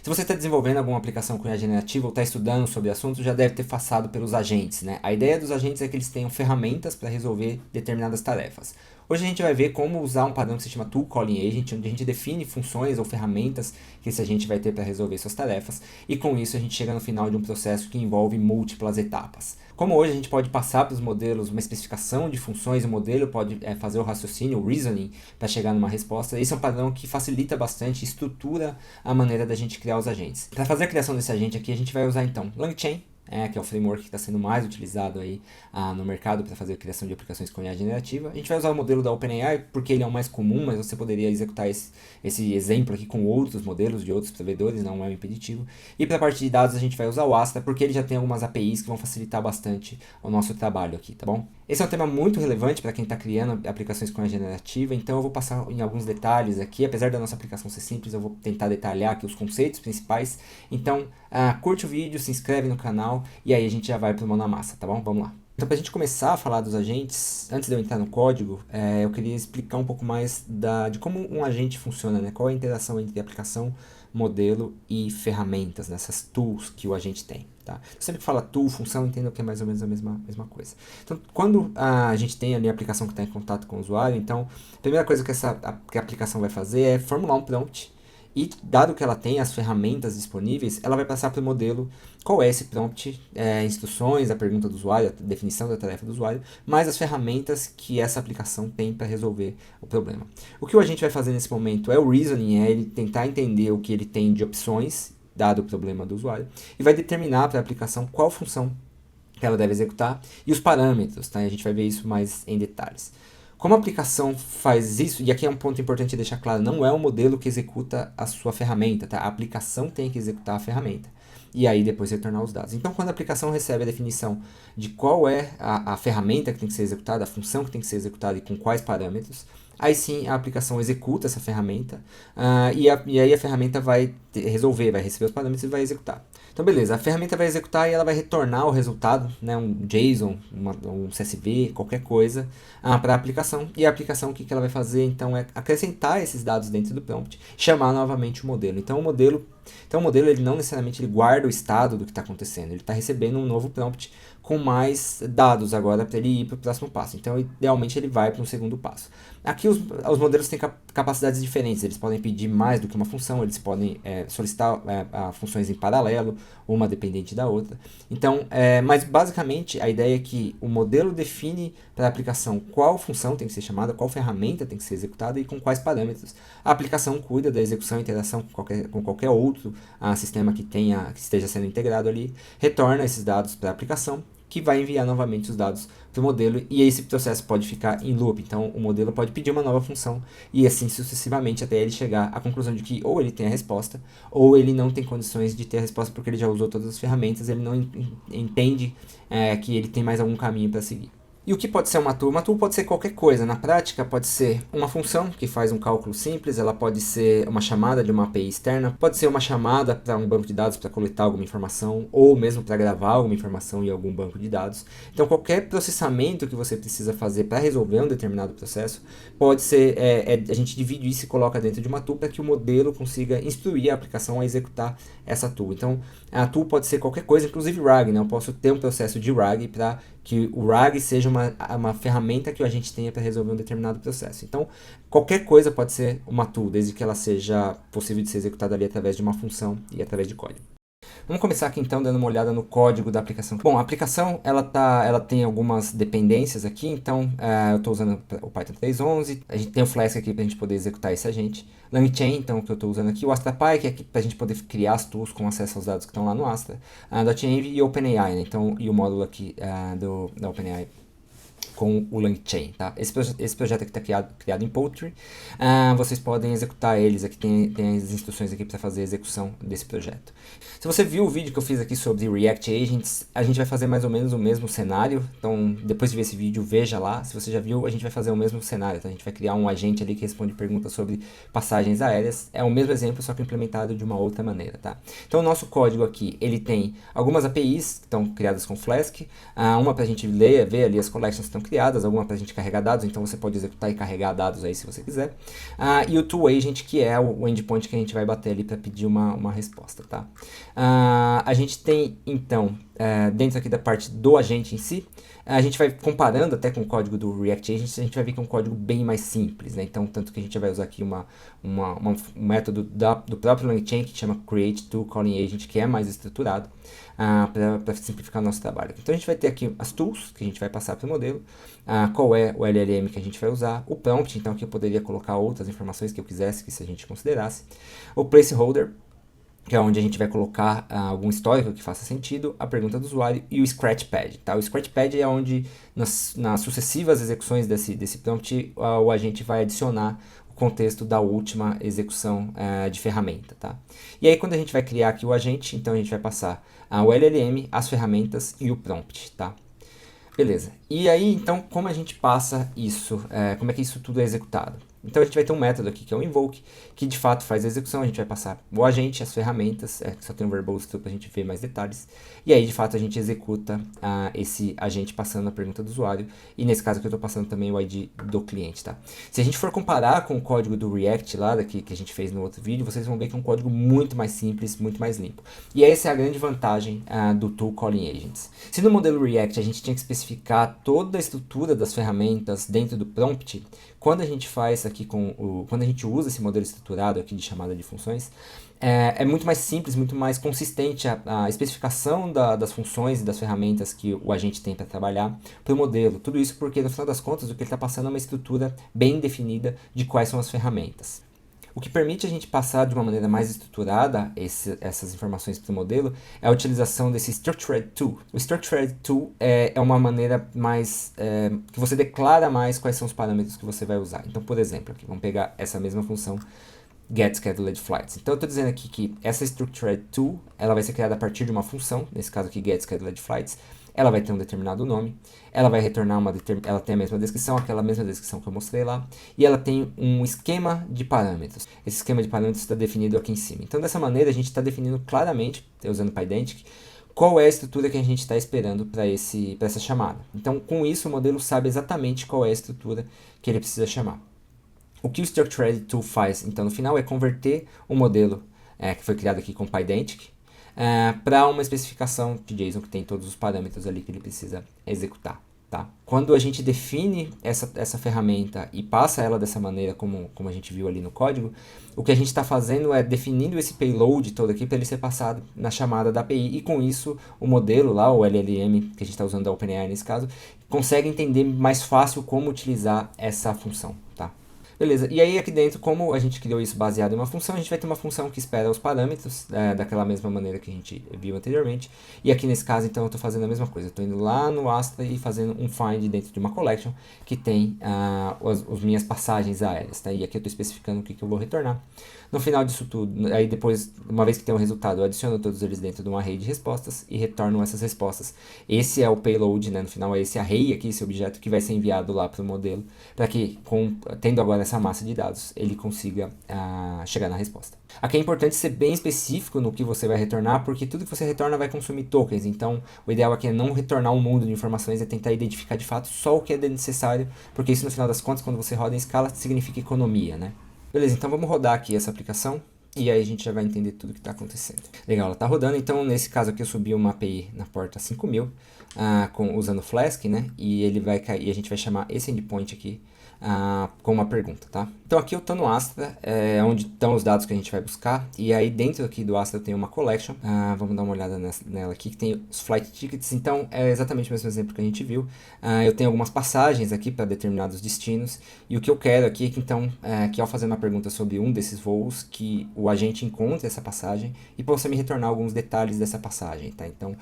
Se você está desenvolvendo alguma aplicação com IA generativa ou está estudando sobre o assunto, já deve ter passado pelos agentes, né? A ideia dos agentes é que eles tenham ferramentas para resolver determinadas tarefas. Hoje a gente vai ver como usar um padrão que se chama Tool Calling Agent, onde a gente define funções ou ferramentas que esse agente vai ter para resolver suas tarefas, e com isso a gente chega no final de um processo que envolve múltiplas etapas. Como hoje a gente pode passar para os modelos uma especificação de funções, o modelo pode fazer o raciocínio, o reasoning, para chegar numa resposta, esse é um padrão que facilita bastante, estrutura a maneira da gente criar os agentes. Para fazer a criação desse agente aqui, a gente vai usar então LangChain, que é o framework que está sendo mais utilizado aí no mercado para fazer a criação de aplicações com IA generativa. A gente vai usar o modelo da OpenAI porque ele é o mais comum, mas você poderia executar esse exemplo aqui com outros modelos de outros provedores, não é um impeditivo. E para a parte de dados a gente vai usar o Astra porque ele já tem algumas APIs que vão facilitar bastante o nosso trabalho aqui, tá bom? Esse é um tema muito relevante para quem está criando aplicações com IA generativa, então eu vou passar em alguns detalhes aqui. Apesar da nossa aplicação ser simples, eu vou tentar detalhar aqui os conceitos principais. Então, curte o vídeo, se inscreve no canal e aí a gente já vai para o mão na massa, tá bom? Vamos lá. Então, para a gente começar a falar dos agentes, antes de eu entrar no código, eu queria explicar um pouco mais de como um agente funciona, né? Qual é a interação entre aplicação, modelo e ferramentas, nessas tools que o agente tem. Tá? Sempre que fala tool, função, entenda que é mais ou menos a mesma coisa. Então, quando a gente tem ali a aplicação que está em contato com o usuário, então, a primeira coisa que a aplicação vai fazer é formular um prompt e, dado que ela tem as ferramentas disponíveis, ela vai passar para o modelo qual é esse prompt, instruções, a pergunta do usuário, a definição da tarefa do usuário, mais as ferramentas que essa aplicação tem para resolver o problema. O que a gente vai fazer nesse momento é o reasoning, é ele tentar entender o que ele tem de opções, dado o problema do usuário, e vai determinar para a aplicação qual função que ela deve executar e os parâmetros, tá? A gente vai ver isso mais em detalhes. Como a aplicação faz isso, e aqui é um ponto importante deixar claro, não é o modelo que executa a sua ferramenta, tá? A aplicação tem que executar a ferramenta e aí depois retornar os dados. Então, quando a aplicação recebe a definição de qual é a ferramenta que tem que ser executada, a função que tem que ser executada e com quais parâmetros, aí sim a aplicação executa essa ferramenta e aí a ferramenta vai resolver, vai receber os parâmetros e vai executar. Então beleza, a ferramenta vai executar e ela vai retornar o resultado, né, um JSON, um CSV, qualquer coisa, para a aplicação. E a aplicação o que ela vai fazer então é acrescentar esses dados dentro do prompt, chamar novamente o modelo. Então o modelo ele não necessariamente ele guarda o estado do que está acontecendo, ele está recebendo um novo prompt com mais dados agora para ele ir para o próximo passo. Então, idealmente, ele vai para um segundo passo. Aqui, os modelos têm capacidades diferentes. Eles podem pedir mais do que uma função, eles podem solicitar funções em paralelo, uma dependente da outra. Então, mas basicamente, a ideia é que o modelo define para a aplicação qual função tem que ser chamada, qual ferramenta tem que ser executada e com quais parâmetros. A aplicação cuida da execução e interação com qualquer outro sistema que esteja sendo integrado ali, retorna esses dados para a aplicação, que vai enviar novamente os dados para o modelo, e esse processo pode ficar em loop. Então, o modelo pode pedir uma nova função, e assim sucessivamente até ele chegar à conclusão de que ou ele tem a resposta, ou ele não tem condições de ter a resposta porque ele já usou todas as ferramentas, ele não entende que ele tem mais algum caminho para seguir. E o que pode ser uma tool? Uma tool pode ser qualquer coisa. Na prática, pode ser uma função que faz um cálculo simples, ela pode ser uma chamada de uma API externa, pode ser uma chamada para um banco de dados para coletar alguma informação, ou mesmo para gravar alguma informação em algum banco de dados. Então, qualquer processamento que você precisa fazer para resolver um determinado processo, pode ser, a gente divide isso e coloca dentro de uma tool para que o modelo consiga instruir a aplicação a executar essa tool. Então, a tool pode ser qualquer coisa, inclusive RAG, né? Eu posso ter um processo de RAG para que o RAG seja uma ferramenta que a gente tenha para resolver um determinado processo. Então, qualquer coisa pode ser uma tool, desde que ela seja possível de ser executada ali através de uma função e através de código. Vamos começar aqui então dando uma olhada no código da aplicação. Bom, a aplicação ela tem algumas dependências aqui, então eu estou usando o Python 3.11, a gente tem o Flask aqui para a gente poder executar esse agente, LangChain, então que eu estou usando aqui, o AstraPy, que é para a gente poder criar as tools com acesso aos dados que estão lá no Astra, .env e OpenAI, né? Então, e o módulo aqui da OpenAI com o LangChain, tá? Esse projeto aqui está criado em Poultry. Vocês podem executar eles, aqui tem as instruções aqui para fazer a execução desse projeto. Se você viu o vídeo que eu fiz aqui sobre React Agents, a gente vai fazer mais ou menos o mesmo cenário, então depois de ver esse vídeo, veja lá. Se você já viu, a gente vai fazer o mesmo cenário, então a gente vai criar um agente ali que responde perguntas sobre passagens aéreas. É o mesmo exemplo, só que implementado de uma outra maneira, tá? Então o nosso código aqui, ele tem algumas APIs que estão criadas com Flask, uma para a gente ver ali as collections estão criadas, alguma para a gente carregar dados, então você pode executar e carregar dados aí se você quiser. E o toAgent, que é o endpoint que a gente vai bater ali para pedir uma resposta, tá? A gente tem, então, dentro aqui da parte do agente em si, a gente vai comparando até com o código do React Agent, a gente vai ver que é um código bem mais simples, né? Então, tanto que a gente vai usar aqui um método do próprio LangChain que chama create_to_calling_agent, que é mais estruturado, para simplificar o nosso trabalho. Então, a gente vai ter aqui as tools que a gente vai passar para o modelo, qual é o LLM que a gente vai usar, o prompt, então aqui eu poderia colocar outras informações que eu quisesse, que se a gente considerasse, o placeholder, que é onde a gente vai colocar algum histórico que faça sentido, a pergunta do usuário e o Scratchpad. Tá? O Scratchpad é onde, nas sucessivas execuções desse prompt, o agente vai adicionar o contexto da última execução de ferramenta. Tá? E aí, quando a gente vai criar aqui o agente, então a gente vai passar o LLM, as ferramentas e o prompt. Tá? Beleza. E aí, então, como a gente passa isso? Como é que isso tudo é executado? Então, a gente vai ter um método aqui, que é o invoke, que de fato faz a execução. A gente vai passar o agente, as ferramentas, só tem um verbose para a gente ver mais detalhes. E aí, de fato, a gente executa esse agente passando a pergunta do usuário. E nesse caso aqui, eu estou passando também o ID do cliente, tá? Se a gente for comparar com o código do React lá, que a gente fez no outro vídeo, vocês vão ver que é um código muito mais simples, muito mais limpo. E essa é a grande vantagem do Tool Calling Agents. Se no modelo React a gente tinha que especificar toda a estrutura das ferramentas dentro do prompt, quando a gente faz aqui quando a gente usa esse modelo estruturado aqui de chamada de funções, é muito mais simples, muito mais consistente a especificação das funções e das ferramentas que o agente tem para trabalhar para o modelo. Tudo isso porque, no final das contas, o que ele está passando é uma estrutura bem definida de quais são as ferramentas. O que permite a gente passar de uma maneira mais estruturada essas informações para o modelo é a utilização desse Structured Tool. O Structured Tool é uma maneira mais que você declara mais quais são os parâmetros que você vai usar. Então, por exemplo, aqui, vamos pegar essa mesma função getScheduledFlights. Então, eu estou dizendo aqui que essa Structured Tool ela vai ser criada a partir de uma função, nesse caso aqui getScheduledFlights. Ela vai ter um determinado nome, ela vai retornar ela tem a mesma descrição, aquela mesma descrição que eu mostrei lá, e ela tem um esquema de parâmetros. Esse esquema de parâmetros está definido aqui em cima. Então, dessa maneira, a gente está definindo claramente, usando o Pydantic, qual é a estrutura que a gente está esperando para essa chamada. Então, com isso, o modelo sabe exatamente qual é a estrutura que ele precisa chamar. O que o Structured Tool faz, então, no final, é converter o modelo que foi criado aqui com o Pydantic, para uma especificação de JSON que tem todos os parâmetros ali que ele precisa executar. Tá? Quando a gente define essa ferramenta e passa ela dessa maneira, como a gente viu ali no código, o que a gente está fazendo é definindo esse payload todo aqui para ele ser passado na chamada da API, e com isso o modelo lá, o LLM que a gente está usando da OpenAI nesse caso, consegue entender mais fácil como utilizar essa função. Tá? Beleza, e aí aqui dentro, como a gente criou isso baseado em uma função, a gente vai ter uma função que espera os parâmetros daquela mesma maneira que a gente viu anteriormente. E aqui nesse caso, então, eu estou fazendo a mesma coisa. Eu estou indo lá no Astra e fazendo um find dentro de uma collection que tem as minhas passagens aéreas. Tá? E aqui eu estou especificando o que eu vou retornar. No final disso tudo, aí depois, uma vez que tem um resultado, eu adiciono todos eles dentro de um array de respostas e retorno essas respostas. Esse é o payload, né? No final é esse array aqui, esse objeto que vai ser enviado lá para o modelo, para que, tendo agora essa massa de dados, ele consiga chegar na resposta. Aqui é importante ser bem específico no que você vai retornar, porque tudo que você retorna vai consumir tokens. Então, o ideal aqui é não retornar um mundo de informações, é tentar identificar de fato só o que é necessário, porque isso, no final das contas, quando você roda em escala, significa economia, né? Beleza, então vamos rodar aqui essa aplicação e aí a gente já vai entender tudo o que está acontecendo. Legal, ela está rodando, então nesse caso aqui eu subi uma API na porta 5000 usando Flask, né? E ele vai cair, a gente vai chamar esse endpoint aqui com uma pergunta, tá? Então aqui eu estou no Astra, onde estão os dados que a gente vai buscar, e aí dentro aqui do Astra eu tenho uma collection, vamos dar uma olhada nela aqui, que tem os flight tickets. Então é exatamente o mesmo exemplo que a gente viu. Eu tenho algumas passagens aqui para determinados destinos, e o que eu quero aqui é que, então, que ao fazer uma pergunta sobre um desses voos, que o agente encontre essa passagem e possa me retornar alguns detalhes dessa passagem, tá? Então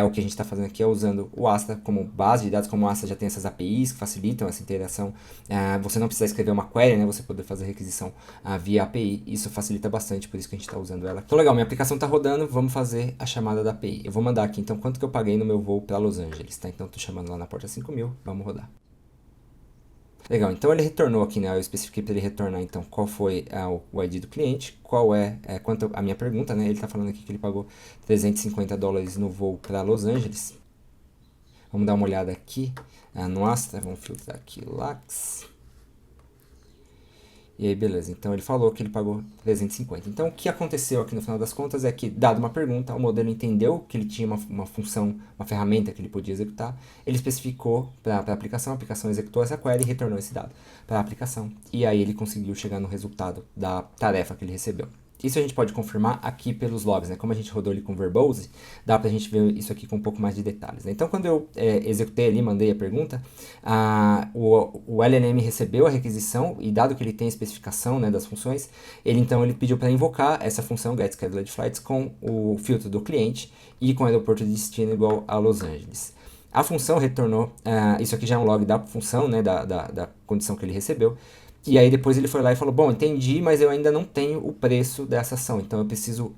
o que a gente está fazendo aqui é usando o Astra como base de dados. Como o Astra já tem essas APIs que facilitam essa interação, você não precisa escrever uma query, né? Você poder fazer requisição via API, isso facilita bastante, por isso que a gente está usando ela. Então legal, minha aplicação está rodando, vamos fazer a chamada da API. Eu vou mandar aqui então quanto que eu paguei no meu voo para Los Angeles, tá? Então estou chamando lá na porta 5000, vamos rodar. Legal, então ele retornou aqui, né? Eu especifiquei para ele retornar então qual foi o ID do cliente, quanto a minha pergunta, né? Ele está falando aqui que ele pagou $350 no voo para Los Angeles. Vamos dar uma olhada aqui no Astra, vamos filtrar aqui Lax. E aí, beleza. Então, ele falou que ele pagou 350. Então, o que aconteceu aqui no final das contas é que, dado uma pergunta, o modelo entendeu que ele tinha uma função, uma ferramenta que ele podia executar. Ele especificou para a aplicação executou essa query e retornou esse dado para a aplicação. E aí, ele conseguiu chegar no resultado da tarefa que ele recebeu. Isso a gente pode confirmar aqui pelos logs, né? Como a gente rodou ali com Verbose, dá pra gente ver isso aqui com um pouco mais de detalhes, né? Então, quando eu executei ali, mandei a pergunta, o LLM recebeu a requisição e dado que ele tem a especificação, né, das funções, ele pediu para invocar essa função getScheduledFlights com o filtro do cliente e com o aeroporto de destino igual a Los Angeles. A função retornou, isso aqui já é um log da função, né, da condição que ele recebeu. E aí depois ele foi lá e falou, bom, entendi, mas eu ainda não tenho o preço dessa ação, então eu preciso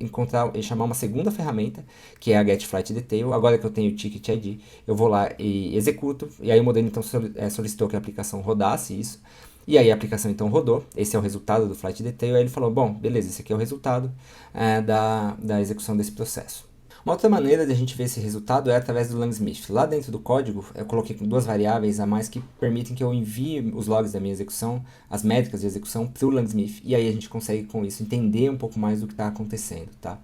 chamar uma segunda ferramenta, que é a getFlightDetail. Agora que eu tenho o Ticket ID, eu vou lá e executo, e aí o modelo então solicitou que a aplicação rodasse isso, e aí a aplicação então rodou, esse é o resultado do Flight Detail, aí ele falou, bom, beleza, esse aqui é o resultado da execução desse processo. Uma outra maneira de a gente ver esse resultado é através do Langsmith. Lá dentro do código, eu coloquei duas variáveis a mais que permitem que eu envie os logs da minha execução, as métricas de execução, para o Langsmith. E aí a gente consegue, com isso, entender um pouco mais do que está acontecendo, tá?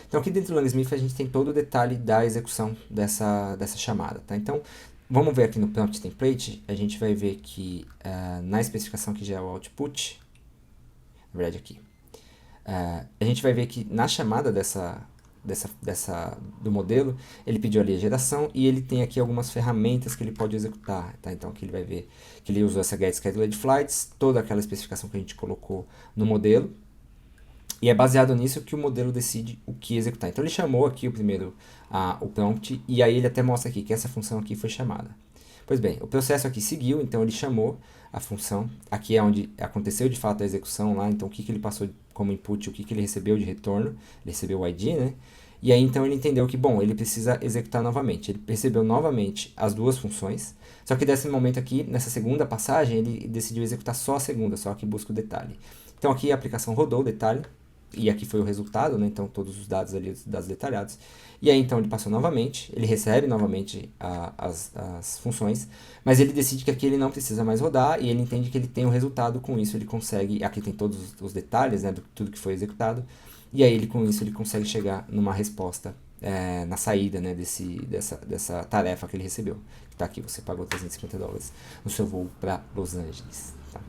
Então, aqui dentro do Langsmith, a gente tem todo o detalhe da execução dessa chamada, tá? Então, vamos ver aqui no Prompt Template, a gente vai ver que na especificação que já é o output, na verdade aqui, a gente vai ver que na chamada do modelo, ele pediu ali a geração e ele tem aqui algumas ferramentas que ele pode executar, tá? Então aqui ele vai ver que ele usou essa getScheduledFlights, toda aquela especificação que a gente colocou no modelo, e é baseado nisso que o modelo decide o que executar. Então ele chamou aqui o prompt, e aí ele até mostra aqui que essa função aqui foi chamada. Pois bem, o processo aqui seguiu, então ele chamou a função, aqui é onde aconteceu de fato a execução lá, então o que ele passou como input, o que ele recebeu de retorno, ele recebeu o ID, né? E aí então ele entendeu que, bom, ele precisa executar novamente, ele percebeu novamente as duas funções, só que nesse momento aqui, nessa segunda passagem, ele decidiu executar só a segunda, só que busca o detalhe. Então aqui a aplicação rodou o detalhe, e aqui foi o resultado, né? Então todos os dados ali, os dados detalhados. E aí então ele passou novamente, ele recebe novamente as funções, mas ele decide que aqui ele não precisa mais rodar e ele entende que ele tem um resultado com isso, ele consegue, aqui tem todos os detalhes, né, de tudo que foi executado, e aí com isso ele consegue chegar numa resposta na saída, né, dessa tarefa que ele recebeu. Tá aqui, você pagou $350 no seu voo para Los Angeles. Tá?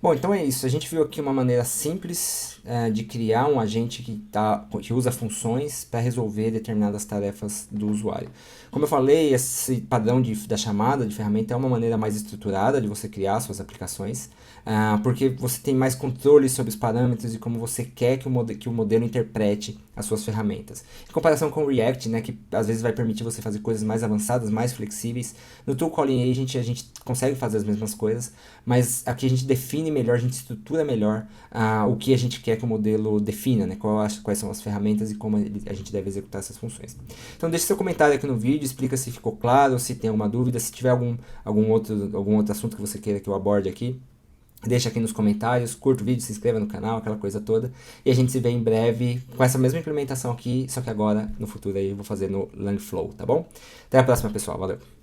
Bom, então é isso. A gente viu aqui uma maneira simples de criar um agente que usa funções para resolver determinadas tarefas do usuário. Como eu falei, esse padrão da chamada de ferramenta é uma maneira mais estruturada de você criar suas aplicações, porque você tem mais controle sobre os parâmetros e como você quer que o modelo interprete as suas ferramentas. Em comparação com o React, né, que às vezes vai permitir você fazer coisas mais avançadas, mais flexíveis. No Tool Calling Agent a gente consegue fazer as mesmas coisas, mas aqui a gente define melhor, a gente estrutura melhor o que a gente quer que o modelo defina, né, quais são as ferramentas e como a gente deve executar essas funções. Então deixe seu comentário aqui no vídeo, explica se ficou claro, se tem alguma dúvida, se tiver algum outro assunto que você queira que eu aborde aqui. Deixa aqui nos comentários, curta o vídeo, se inscreva no canal, aquela coisa toda. E a gente se vê em breve com essa mesma implementação aqui, só que agora, no futuro aí, eu vou fazer no Langflow, tá bom? Até a próxima, pessoal. Valeu!